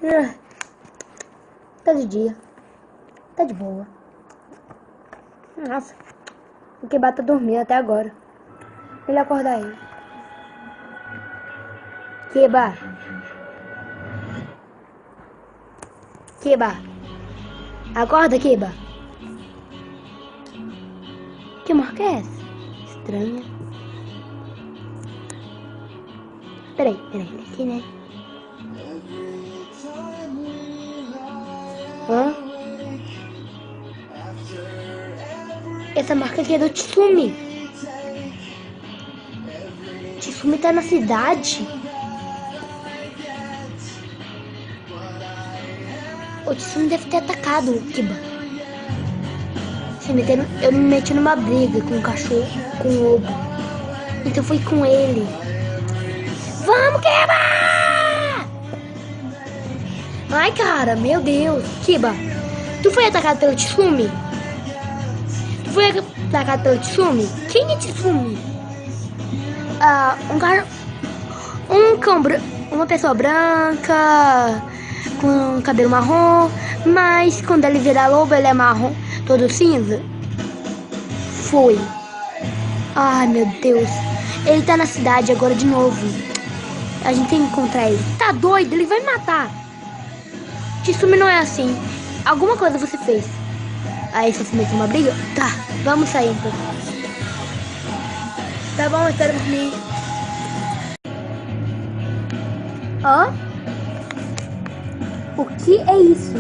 Ah, tá de dia. Tá de boa. Nossa, o Keba tá dormindo até agora. Ele acordar ele. Keba. Keba. Acorda, Keba. Que marca é essa? Estranha. Peraí. Aqui, né? Hã? Essa marca aqui é do Tsumi. Tsumi tá na cidade. O Tsumi deve ter atacado o Kiba. Eu me meti numa briga com o cachorro, com o lobo. Então fui com ele. Vamos, Kiba! Ai, cara, meu Deus. Kiba, tu foi atacado pelo Tsumi? Tu foi atacado pelo Tsumi? Quem é Tsumi? Uma pessoa branca, com cabelo marrom, mas quando ele vira lobo, ele é marrom, todo cinza. Foi. Ai, meu Deus. Ele tá na cidade agora de novo. A gente tem que encontrar ele. Tá doido? Ele vai me matar. Tsumi não é assim. Alguma coisa você fez. Aí você se meteu uma briga? Tá, vamos sair então. Tá bom, espera por mim. Hã? O que é isso?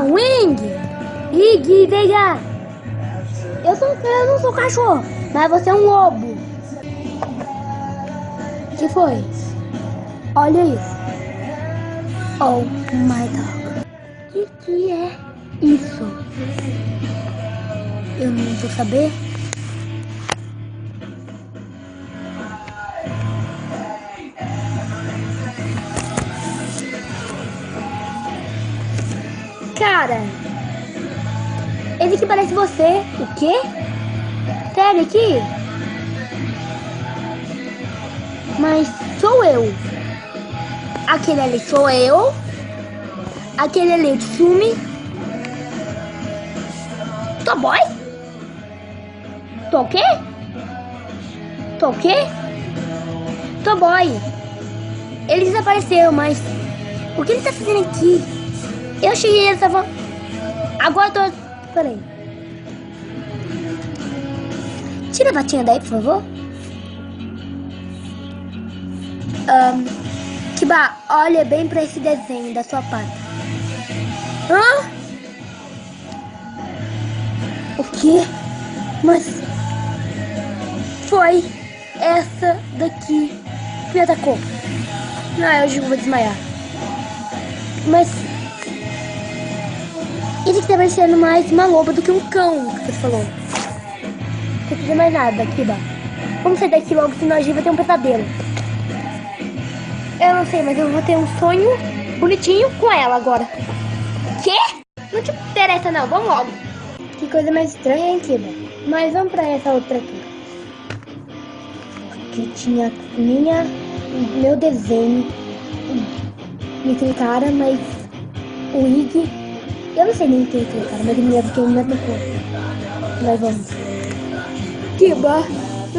Wing! Ig, vega! Eu não sou cachorro, mas você é um lobo. O que foi? Olha isso. Oh my God. O que é isso? Eu não vou saber. Cara, esse aqui parece você. O quê? Sério aqui? Mas sou eu. Aquele ali sou eu. Aquele ali é o Tsumi. Tô boy? Tô o quê? Tô o quê? Tô boy. Ele desapareceu, mas o que ele tá fazendo aqui? Eu cheguei e ele tava... Agora eu tô... Peraí. Tira a batinha daí, por favor. Kiba, olha bem pra esse desenho da sua pata. Hã? O quê? Mas... Foi essa daqui que me atacou. Eu juro que vou desmaiar. Mas... Ele que tá parecendo mais uma loba do que um cão, que você falou. Não precisa mais nada, Kiba. Vamos sair daqui logo, senão a gente vai ter um pesadelo. Eu não sei, mas eu vou ter um sonho bonitinho com ela agora. Quê? Não te interessa não, vamos logo. Que coisa mais estranha, hein, Kiba? Mas vamos pra essa outra aqui. Que tinha meu desenho. E tem cara, mas o Ig... Eu não sei nem quem é, cara, mas ele me lembra que ele me atacou. Nós vamos. Kiba!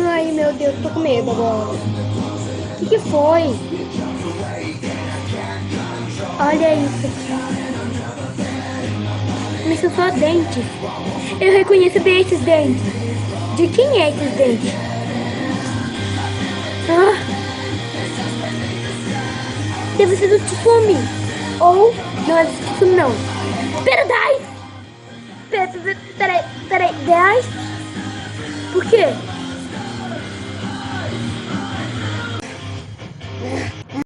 Ai, meu Deus, tô com medo agora. O que foi? Olha isso aqui. Mas são só dentes. Eu reconheço bem esses dentes. De quem é esses dentes? Deve ser do Tsumi. Ou não é do Tsumi, não. Peraí, 10! Por quê?